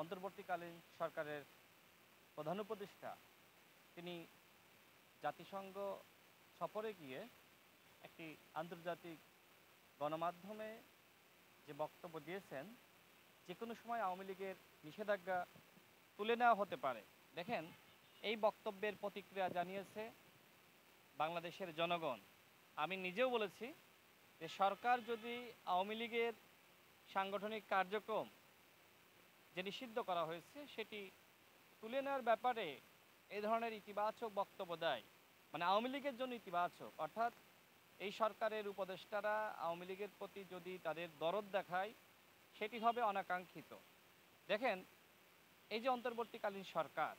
অন্তর্বর্তীকালীন সরকারের প্রধান উপদেষ্টা তিনি জাতিসংঘ সফরে গিয়ে একটি আন্তর্জাতিক গণমাধ্যমে যে বক্তব্য দিয়েছেন, যে কোনো সময় আওয়ামী লীগের নিষেধাজ্ঞা তুলে নেওয়া হতে পারে। দেখেন, এই বক্তব্যের প্রতিক্রিয়া জানিয়েছে বাংলাদেশের জনগণ। আমি নিজেও বলেছি যে সরকার যদি আওয়ামী লীগের সাংগঠনিক কার্যক্রম যে নিষিদ্ধ করা হয়েছে সেটি তুলে নেওয়ার ব্যাপারে এই ধরনের ইতিবাচক বক্তব্য দেয়, মানে আওয়ামী লীগের জন্য ইতিবাচক, অর্থাৎ এই সরকারের উপদেষ্টারা আওয়ামী লীগের প্রতি যদি তাদের দরদ দেখায় সেটি হবে অনাকাঙ্ক্ষিত। দেখেন, এই যে অন্তর্বর্তীকালীন সরকার,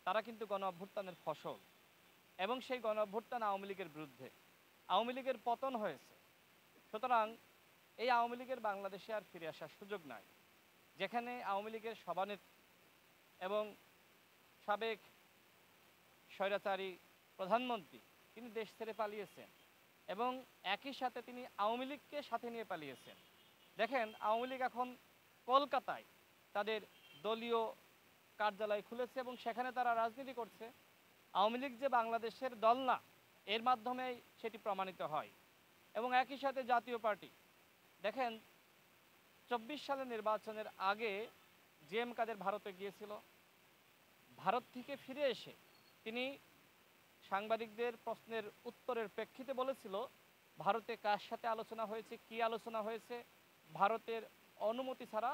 তারা কিন্তু গণ অভ্যুত্থানের ফসল এবং সেই গণ অভ্যুত্থান আওয়ামী লীগের বিরুদ্ধে। আওয়ামী লীগের পতন হয়েছে, সুতরাং এই আওয়ামী লীগের বাংলাদেশে আর ফিরে আসার সুযোগ নাই। যেখানে আওয়ামী লীগের সভানেত্রী এবং সাবেক স্বৈরাচারী প্রধানমন্ত্রী তিনি দেশ ছেড়ে পালিয়েছেন এবং একই সাথে তিনি আওয়ামী লীগকে সাথে নিয়ে পালিয়েছেন। দেখেন, আওয়ামী লীগ এখন কলকাতায় তাদের দলীয় কার্যালয় খুলেছে এবং সেখানে তারা রাজনীতি করছে। আওয়ামী লীগ যে বাংলাদেশের দল না, এর মাধ্যমেই সেটি প্রমাণিত হয়। এবং একই সাথে জাতীয় পার্টি, দেখেন 24 সালের নির্বাচনের আগে জেএম কাদের ভারতে গিয়েছিল। ভারত থেকে ফিরে এসে তিনি সাংবাদিকদের প্রশ্নের উত্তরের প্রেক্ষিতে বলেছিল, ভারতে কার সাথে আলোচনা হয়েছে, কী আলোচনা হয়েছে, ভারতের অনুমতি ছাড়া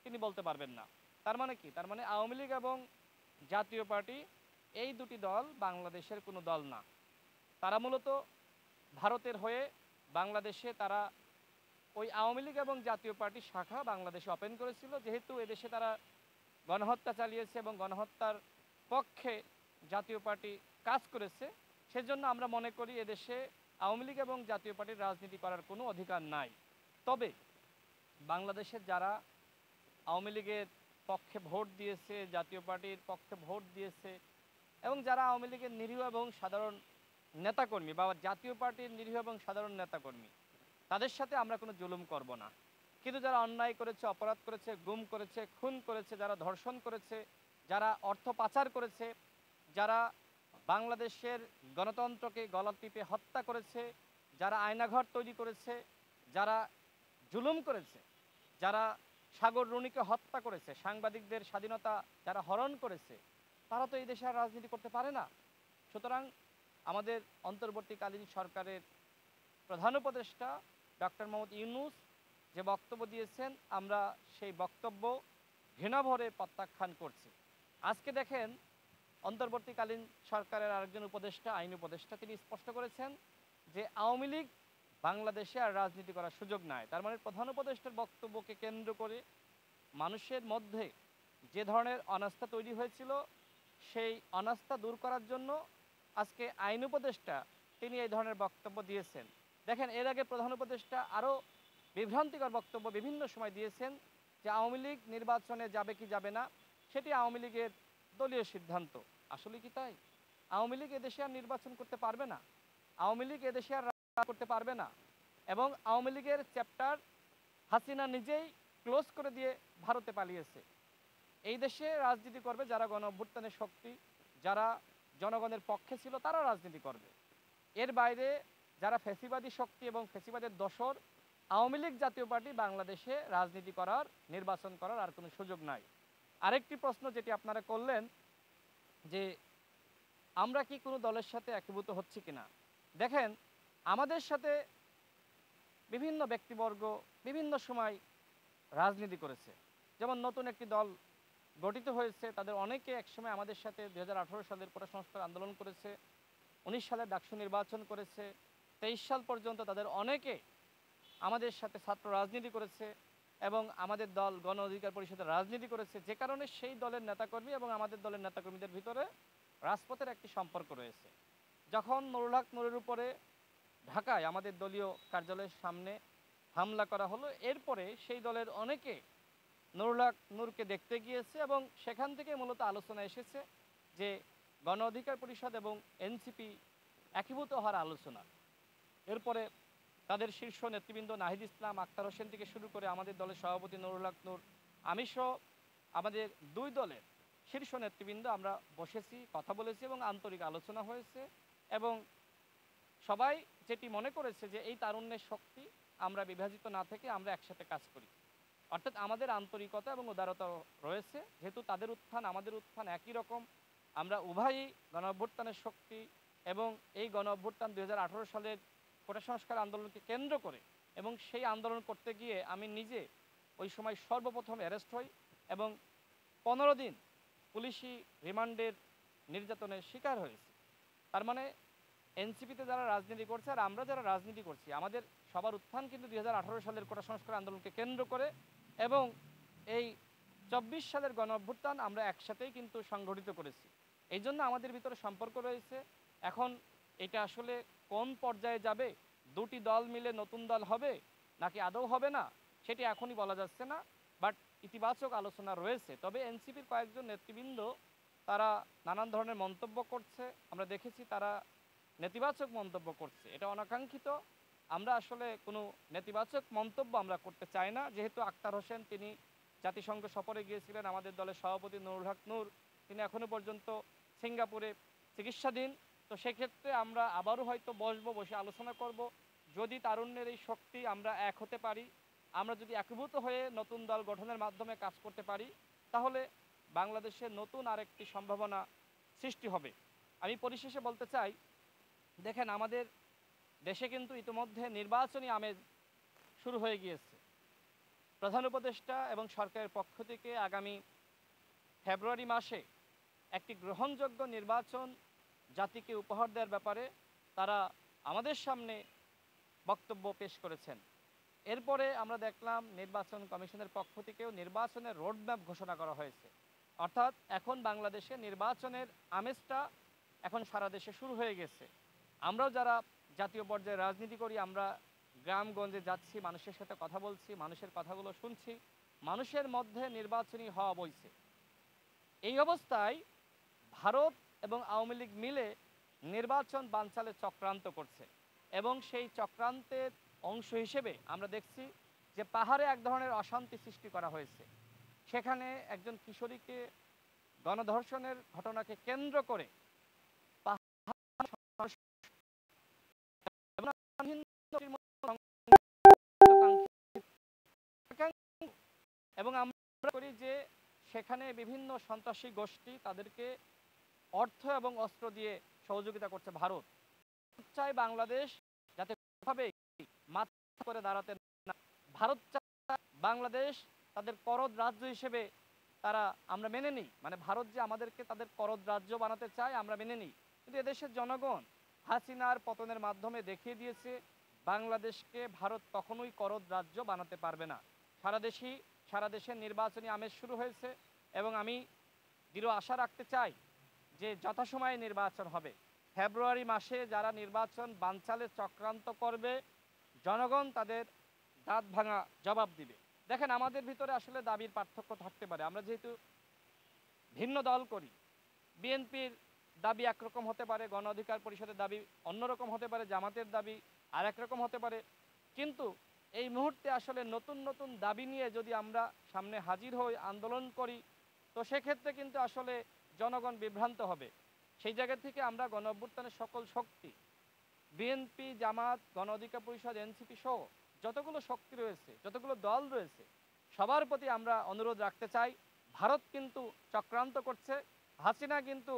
তিনি বলতে পারবেন না। তার মানে কি? তার মানে আওয়ামী লীগ এবং জাতীয় পার্টি এই দুটি দল বাংলাদেশের কোনো দল না। তারা মূলত ভারতের হয়ে বাংলাদেশে তারা ওই আওয়ামী লীগ এবং জাতীয় পার্টির শাখা বাংলাদেশে ওপেন করেছিল। যেহেতু এদেশে তারা গণহত্যা চালিয়েছে এবং গণহত্যার পক্ষে জাতীয় পার্টি কাজ করেছে, সেজন্য আমরা মনে করি এদেশে আওয়ামী লীগ এবং জাতীয় পার্টির রাজনীতি করার কোনো অধিকার নাই। তবে বাংলাদেশের যারা আওয়ামী লীগের পক্ষে ভোট দিয়েছে, জাতীয় পার্টির পক্ষে ভোট দিয়েছে এবং যারা আওয়ামী লীগের নিরীহ এবং সাধারণ নেতাকর্মী বা জাতীয় পার্টির নিরীহ এবং সাধারণ নেতাকর্মী, তাদের সাথে আমরা কোনো জুলুম করব না। কিন্তু যারা অন্যায় করেছে, অপরাধ করেছে, গুম করেছে, খুন করেছে, যারা ধর্ষণ করেছে, যারা অর্থ পাচার করেছে, যারা বাংলাদেশের গণতন্ত্রকে গলা টিপে হত্যা করেছে, যারা আয়নাঘর তৈরি করেছে, যারা জুলুম করেছে, যারা সাগর রুনিকে হত্যা করেছে, সাংবাদিকদের স্বাধীনতা যারা হরণ করেছে, তারা তো এই দেশে আর রাজনীতি করতে পারে না। সুতরাং আমাদের অন্তর্বর্তীকালীন সরকারের প্রধান উপদেষ্টা ডক্টর মোহাম্মদ ইউনূস যে বক্তব্য দিয়েছেন, আমরা সেই বক্তব্য ঘৃণাভরে প্রত্যাখ্যান করছি। আজকে দেখেন, অন্তর্বর্তীকালীন সরকারের আরেকজন উপদেষ্টা, আইন উপদেষ্টা, তিনি স্পষ্ট করেছেন যে আওয়ামী লীগ বাংলাদেশে আর রাজনীতি করার সুযোগ নাই। তার মানে প্রধান উপদেষ্টার বক্তব্যকে কেন্দ্র করে মানুষের মধ্যে যে ধরনের অনাস্থা তৈরি হয়েছিল, সেই অনাস্থা দূর করার জন্য আজকে আইন উপদেষ্টা তিনি এই ধরনের বক্তব্য দিয়েছেন। দেখেন, এর আগে প্রধান উপদেষ্টা আরও বিভ্রান্তিকর বক্তব্য বিভিন্ন সময় দিয়েছেন যে আওয়ামী লীগ নির্বাচনে যাবে কি যাবে না সেটি আওয়ামী লীগের দলীয় সিদ্ধান্ত। আসলে কি তাই? আওয়ামী লীগ এদেশে আর নির্বাচন করতে পারবে না, আওয়ামী লীগ এদেশে আর রাজনীতি করতে পারবে না এবং আওয়ামী লীগের চ্যাপ্টার হাসিনা নিজেই ক্লোজ করে দিয়ে ভারতে পালিয়েছে। এই দেশে রাজনীতি করবে যারা গণ অভ্যুত্থানের শক্তি, যারা জনগণের পক্ষে ছিল, তারা রাজনীতি করবে। এর বাইরে যারা ফ্যাসিবাদী শক্তি এবং ফ্যাসিবাদের দোসর, আওয়ামী লীগ জাতীয় পার্টি বাংলাদেশে রাজনীতি করার, নির্বাচন করার আর কোনো সুযোগ নাই। আরেকটি প্রশ্ন যেটি আপনারা করলেন যে আমরা কি কোনো দলের সাথে একীভূত হচ্ছি কিনা। দেখেন, আমাদের সাথে বিভিন্ন ব্যক্তিবর্গ বিভিন্ন সময় রাজনীতি করেছে। যেমন নতুন একটি দল গঠিত হয়েছে, তাদের অনেকে একসময় আমাদের সাথে 2018 সালের কোটা সংস্কার আন্দোলন করেছে, 19 সালে ডাকসু নির্বাচন করেছে, 23 সাল পর্যন্ত তাদের অনেকে আমাদের সাথে ছাত্র রাজনীতি করেছে এবং আমাদের দল গণ অধিকার পরিষদের রাজনীতি করেছে, যে কারণে সেই দলের নেতাকর্মী এবং আমাদের দলের নেতাকর্মীদের ভিতরে রাজপথের একটি সম্পর্ক রয়েছে। যখন নুরুল হক নূরের উপরে ঢাকায় আমাদের দলীয় কার্যালয়ের সামনে হামলা করা হলো, এরপরে সেই দলের অনেকে নুরুল হক নূরকে দেখতে গিয়েছে এবং সেখান থেকে মূলত আলোচনা এসেছে যে গণ অধিকার পরিষদ এবং এনসিপি একীভূত হওয়ার আলোচনা। এরপরে তাদের শীর্ষ নেতৃবৃন্দ নাহিদ ইসলাম, আক্তার হোসেন থেকে শুরু করে আমাদের দলের সভাপতি নুরুল হক নূর, আমি সহ আমাদের দুই দলের শীর্ষ নেতৃবৃন্দ আমরা বসেছি, কথা বলেছি এবং আন্তরিক আলোচনা হয়েছে এবং সবাই যেটি মনে করেছে যে এই তারুণ্যের শক্তি আমরা বিভাজিত না থেকে আমরা একসাথে কাজ করি। অর্থাৎ আমাদের আন্তরিকতা এবং উদারতা রয়েছে, যেহেতু তাদের উত্থান আমাদের উত্থান একই রকম, আমরা উভয়ই গণ অভ্যুত্থানের শক্তি এবং এই গণ অভ্যুত্থান 2018 সালের কোটা সংস্কার আন্দোলনকে কেন্দ্র করে এবং সেই আন্দোলন করতে গিয়ে আমি নিজে ওই সময় সর্বপ্রথম অ্যারেস্ট হই এবং 15 দিন পুলিশি রিমান্ডের নির্যাতনের শিকার হয়েছে। তার মানে এনসিপিতে যারা রাজনীতি করছে আর আমরা যারা রাজনীতি করছি, আমাদের সবার উত্থান কিন্তু 2018 সালের কোটা সংস্কার আন্দোলনকে কেন্দ্র করে এবং এই 24 সালের গণ অভ্যুত্থান আমরা একসাথেই কিন্তু সংগঠিত করেছি। এই জন্য আমাদের ভিতরে সম্পর্ক রয়েছে। এখন এটা আসলে কোন পর্যায়ে যাবে, দুটি দল মিলে নতুন দল হবে নাকি আদৌ হবে না, সেটি এখনই বলা যাচ্ছে না, বাট ইতিবাচক আলোচনা রয়েছে। তবে এনসিপির কয়েকজন নেতৃবৃন্দ তারা নানান ধরনের মন্তব্য করছে, আমরা দেখেছি তারা নেতিবাচক মন্তব্য করছে, এটা অনাকাঙ্ক্ষিত। আমরা আসলে কোনো নেতিবাচক মন্তব্য আমরা করতে চাই না, যেহেতু আক্তার হোসেন তিনি জাতিসংঘ সফরে গিয়েছিলেন, আমাদের দলের সভাপতি নুরুল হক নূর তিনি এখনও পর্যন্ত সিঙ্গাপুরে চিকিৎসাধীন। তো সেক্ষেত্রে আমরা আবারও হয়তো বসে আলোচনা করব, যদি তারুণ্যের এই শক্তি আমরা এক হতে পারি, আমরা যদি একীভূত হয়ে নতুন দল গঠনের মাধ্যমে কাজ করতে পারি, তাহলে বাংলাদেশে নতুন আরেকটি সম্ভাবনা সৃষ্টি হবে। আমি পরিশেষে বলতে চাই, দেখেন আমাদের দেশে কিন্তু ইতিমধ্যে নির্বাচনী আমেজ শুরু হয়ে গিয়েছে। প্রধান উপদেষ্টা এবং সরকারের পক্ষ থেকে আগামী ফেব্রুয়ারি মাসে একটি গ্রহণযোগ্য নির্বাচন জাতিকে উপহার দেওয়ার ব্যাপারে তারা আমাদের সামনে বক্তব্য পেশ করেছেন। এরপরে আমরা দেখলাম নির্বাচন কমিশনের পক্ষ থেকেও নির্বাচনের রোডম্যাপ ঘোষণা করা হয়েছে। অর্থাৎ এখন বাংলাদেশে নির্বাচনের আমেজটা এখন সারা দেশে শুরু হয়ে গেছে। আমরাও যারা জাতীয় পর্যায়ে রাজনীতি করি, আমরা গ্রামগঞ্জে যাচ্ছি, মানুষের সাথে কথা বলছি, মানুষের কথাগুলো শুনছি, মানুষের মধ্যে নির্বাচনী হওয়া বইছে। এই অবস্থায় ভারত এবং আওয়ামী লীগ মিলে নির্বাচন বানচালে চক্রান্ত করছে এবং সেই চক্রান্তের অংশ হিসেবে আমরা দেখছি যে পাহাড়ে এক ধরনের অশান্তি সৃষ্টি করা হয়েছে। সেখানে একজন কিশোরীকে গণধর্ষণের ঘটনাকে কেন্দ্র করে এবং আমরা করি যে সেখানে বিভিন্ন সন্ত্রাসী গোষ্ঠী তাদেরকে অর্থ এবং অস্ত্র দিয়ে সহযোগিতা করছে ভারত। চায় বাংলাদেশ যাতে কোনোভাবেই মাথা করে দাঁড়াতে না, ভারত চায় বাংলাদেশ তাদের করদ রাজ্য হিসেবে তারা আমরা মেনে নিই, মানে ভারত যে আমাদেরকে তাদের করদ রাজ্য বানাতে চায় আমরা মেনে নিই। কিন্তু এদেশের জনগণ হাসিনার পতনের মাধ্যমে দেখিয়ে দিয়েছে বাংলাদেশকে ভারত কখনোই করদ রাজ্য বানাতে পারবে না। সারা দেশের নির্বাচনী আমেজ শুরু হয়েছে এবং আমি দৃঢ় আশা রাখতে চাই যে যথাসময়ে নির্বাচন হবে। ফেব্রুয়ারি মাসে যারা নির্বাচন বানচালে চক্রান্ত করবে, জনগণ তাদের দাঁত ভাঙা জবাব দিবে। দেখেন আমাদের ভিতরে আসলে দাবির পার্থক্য থাকতে পারে, আমরা যেহেতু ভিন্ন দল করি, বিএনপির দাবি একরকম হতে পারে, গণ অধিকার পরিষদের দাবি অন্যরকম হতে পারে, জামাতের দাবি আর একরকম হতে পারে, কিন্তু এই মুহূর্তে আসলে নতুন নতুন দাবি নিয়ে যদি আমরা সামনে হাজির হই, আন্দোলন করি, তো সেক্ষেত্রে কিন্তু আসলে জনগণ বিভ্রান্ত হবে। সেই জায়গা থেকে আমরা গণ অভ্যুত্থানের সকল শক্তি, বিএনপি, জামাত, গণ অধিকার পরিষদ, এনসিপি সহ যতগুলো শক্তি রয়েছে, যতগুলো দল রয়েছে, সবার প্রতি আমরা অনুরোধ রাখতে চাই, ভারত কিন্তু চক্রান্ত করছে, হাসিনা কিন্তু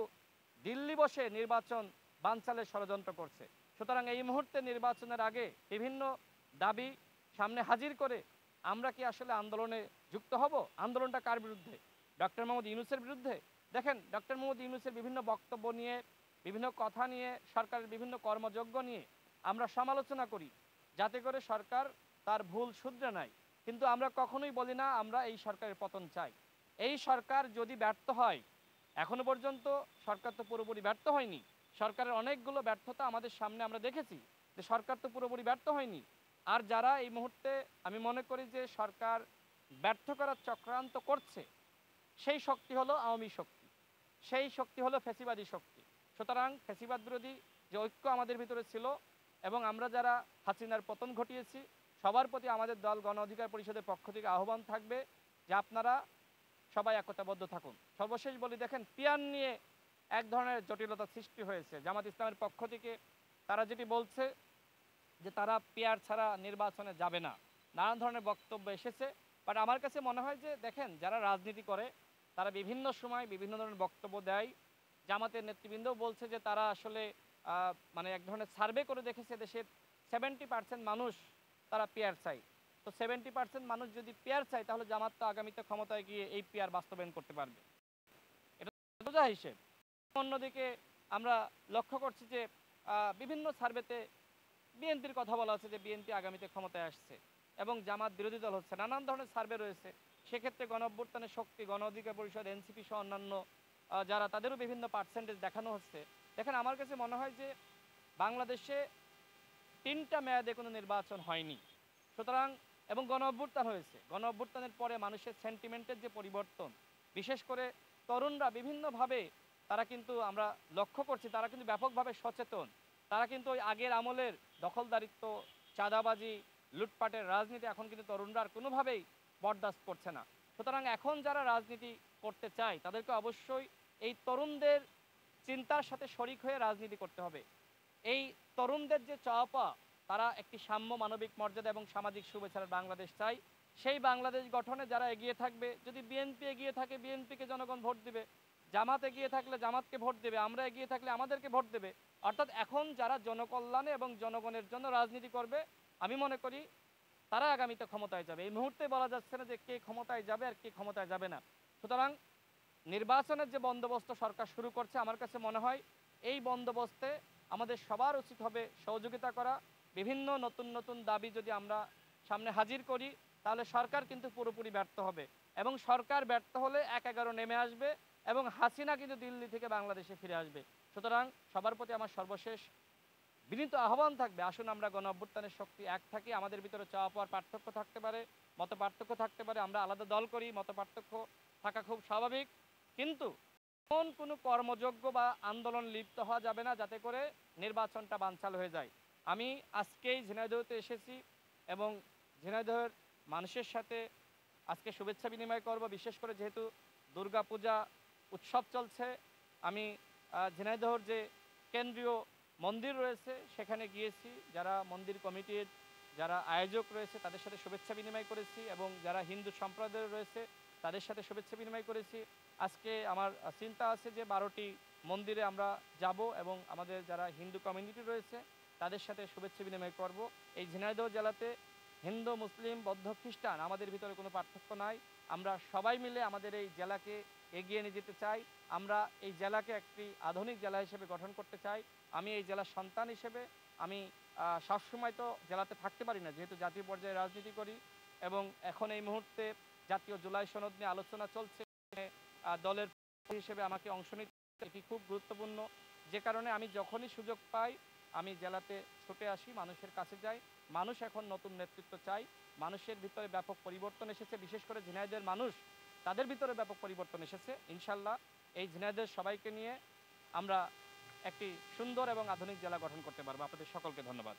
দিল্লি বসে নির্বাচন বানচালের ষড়যন্ত্র করছে। সুতরাং এই মুহূর্তে নির্বাচনের আগে বিভিন্ন দাবি সামনে হাজির করে আমরা কি আসলে আন্দোলনে যুক্ত হব? আন্দোলনটা কার বিরুদ্ধে? ডক্টর মোহাম্মদ ইউনূসের বিরুদ্ধে? দেখেন ডক্টর মোহাম্মদ ইউনূসের বিভিন্ন বক্তব্য নিয়ে, বিভিন্ন কথা নিয়ে, সরকারের বিভিন্ন কর্মযজ্ঞ নিয়ে আমরা সমালোচনা করি যাতে করে সরকার তার ভুল শুধরে নেয়, কিন্তু আমরা কখনোই বলি না আমরা এই সরকারের পতন চাই। এই সরকার যদি ব্যর্থ হয়, এখনো পর্যন্ত সরকার তো পুরোপুরি ব্যর্থ হয়নি, সরকারের অনেকগুলো ব্যর্থতা আমাদের সামনে আমরা দেখেছি যে সরকার তো পুরোপুরি ব্যর্থ হয়নি। আর যারা এই মুহূর্তে আমি মনে করি যে সরকার ব্যর্থ করার চক্রান্ত করছে, সেই শক্তি হলো আওয়ামী শক্তি, সেই শক্তি হলো ফ্যাসিবাদী শক্তি। সুতরাং ফ্যাসিবাদ বিরোধী যে ঐক্য আমাদের ভিতরে ছিল এবং আমরা যারা হাসিনার পতন ঘটিয়েছি, সবার প্রতি আমাদের দল গণ অধিকার পরিষদের পক্ষ থেকে আহ্বান থাকবে যে আপনারা সবাই একতাবদ্ধ থাকুন। সর্বশেষ বলি, দেখেন পিয়ার নিয়ে এক ধরনের জটিলতা সৃষ্টি হয়েছে। জামাত ইসলামের পক্ষ থেকে তারা যেটি বলছে যে তারা পিয়ার ছাড়া নির্বাচনে যাবে না, নানান ধরনের বক্তব্য এসেছে। বাট আমার কাছে মনে হয় যে দেখেন, যারা রাজনীতি করে তারা বিভিন্ন সময় বিভিন্ন ধরনের বক্তব্য দেয়। জামাতের নেতৃবৃন্দও বলছে যে তারা আসলে মানে এক ধরনের সার্ভে করে দেখেছে দেশের 70% মানুষ তারা পিয়ার চাই। তো 70% মানুষ যদি পিয়ার চায় তাহলে জামাত তো আগামীতে ক্ষমতায় গিয়ে এই পিয়ার বাস্তবায়ন করতে পারবে, এটা বোঝা হিসেব। অন্যদিকে আমরা লক্ষ্য করছি যে বিভিন্ন সার্ভেতে বিএনপির কথা বলা হচ্ছে যে বিএনপি আগামীতে ক্ষমতায় আসছে এবং জামাত বিরোধী দল হচ্ছে, নানান ধরনের সার্ভে রয়েছে। সেক্ষেত্রে গণ অভ্যুত্থানের শক্তি, গণ অধিকার পরিষদ, এনসিপি সহ অন্যান্য যারা, তাদেরও বিভিন্ন পার্সেন্টেজ দেখানো হচ্ছে। দেখেন, আমার কাছে মনে হয় যে বাংলাদেশে 3টা মেয়াদে কোনো নির্বাচন হয়নি, সুতরাং এবং গণ অভ্যুত্থান হয়েছে। গণ অভ্যুত্থানের পরে মানুষের সেন্টিমেন্টের যে পরিবর্তন, বিশেষ করে তরুণরা বিভিন্নভাবে, তারা কিন্তু আমরা লক্ষ্য করছি তারা কিন্তু ব্যাপকভাবে সচেতন। তারা কিন্তু ওই আগের আমলের দখলদারিত্ব, চাঁদাবাজি, লুটপাটের রাজনীতি এখন কিন্তু তরুণরা আর কোনোভাবেই বরদাস্ত করছে না। সুতরাং এখন যারা রাজনীতি করতে চায় তাদেরকে অবশ্যই এই তরুণদের চিন্তার সাথে শরিক হয়ে রাজনীতি করতে হবে। এই তরুণদের যে চাওয়া, তারা একটি সাম্য, মানবিক মর্যাদা এবং সামাজিক শুভেচ্ছার বাংলাদেশ চাই। সেই বাংলাদেশ গঠনে যারা এগিয়ে থাকবে, যদি বিএনপি এগিয়ে থাকে বিএনপিকে জনগণ ভোট দিবে, জামাত এগিয়ে থাকলে জামাতকে ভোট দেবে, আমরা এগিয়ে থাকলে আমাদেরকে ভোট দেবে। অর্থাৎ এখন যারা জনকল্যাণে এবং জনগণের জন্য রাজনীতি করবে, আমি মনে করি তারা আগামীতে ক্ষমতায় যাবে। এই মুহূর্তে বলা যাচ্ছে না যে কে ক্ষমতায় যাবে আর কে ক্ষমতায় যাবে না। সুতরাং নির্বাচনের যে বন্দোবস্ত সরকার শুরু করছে, আমার কাছে মনে হয় এই বন্দোবস্তে আমাদের সবার উচিত হবে সহযোগিতা করা। বিভিন্ন নতুন নতুন দাবি যদি আমরা সামনে হাজির করি তাহলে সরকার কিন্তু পুরোপুরি ব্যর্থ হবে, এবং সরকার ব্যর্থ হলে 1-11 নেমে আসবে এবং হাসিনা কিন্তু দিল্লি থেকে বাংলাদেশে ফিরে আসবে। সুতরাং সবার প্রতি আমার সর্বশেষ বিনীত আহ্বান থাকবে, আসুন আমরা গণ অভ্যুত্থানের শক্তি এক থাকি। আমাদের ভিতরে চাওয়া পাওয়ার পার্থক্য থাকতে পারে, মত পার্থক্য থাকতে পারে, আমরা আলাদা দল করি, মত পার্থক্য থাকা খুব স্বাভাবিক, কিন্তু এমন কোনো কর্মযোগ্য বা আন্দোলন লিপ্ত হওয়া যাবে না যাতে করে নির্বাচনটা বানচাল হয়ে যায়। আমি আজকেই ঝিনাইদহতে এসেছি এবং ঝিনাইদহের মানুষের সাথে আজকে শুভেচ্ছা বিনিময় করব। বিশেষ করে যেহেতু দুর্গাপূজা উৎসব চলছে, আমি ঝিনাইদহর যে কেন্দ্রীয় মন্দির রয়েছে সেখানে গিয়েছি, যারা মন্দির কমিটির যারা আয়োজক রয়েছে তাদের সাথে শুভেচ্ছা বিনিময় করেছি এবং যারা হিন্দু সম্প্রদায় রয়েছে তাদের সাথে শুভেচ্ছা বিনিময় করেছি। আজকে আমার চিন্তা আছে যে 12টি মন্দিরে আমরা যাব এবং আমাদের যারা হিন্দু কমিউনিটি রয়েছে তাদের সাথে শুভেচ্ছা বিনিময় করব। এই ঝিনাইদহ জেলাতে হিন্দু, মুসলিম, বৌদ্ধ, খ্রিস্টান আমাদের ভিতরে কোনো পার্থক্য নাই। আমরা সবাই মিলে আমাদের এই জেলাকে এগিয়ে নিয়ে যেতে চাই। আমরা এই জেলাকে একটি আধুনিক জেলা হিসেবে গঠন করতে চাই। আমি এই জেলার সন্তান হিসেবে আমি সবসময় তো জেলাতে থাকতে পারি না, যেহেতু জাতীয় পর্যায়ে রাজনীতি করি এবং এখন এই মুহূর্তে জাতীয় জুলাই সনদ নিয়ে আলোচনা চলছে। দলের হিসেবে আমাকে অংশ নিতে, এটি খুব গুরুত্বপূর্ণ। যে কারণে আমি যখনই সুযোগ পাই আমি জেলাতে ছুটে আসি, মানুষের কাছে যাই। মানুষ এখন নতুন নেতৃত্ব চাই, মানুষের ভিতরে ব্যাপক পরিবর্তন এসেছে, বিশেষ করে ঝিনাইদহের মানুষ, তাদের ভিতরে ব্যাপক পরিবর্তন এসেছে। ইনশাল্লাহ এই ঝিনাইদহের সবাইকে নিয়ে আমরা একটি সুন্দর এবং আধুনিক জেলা গঠন করতে পারবো। আপনাদের সকলকে ধন্যবাদ।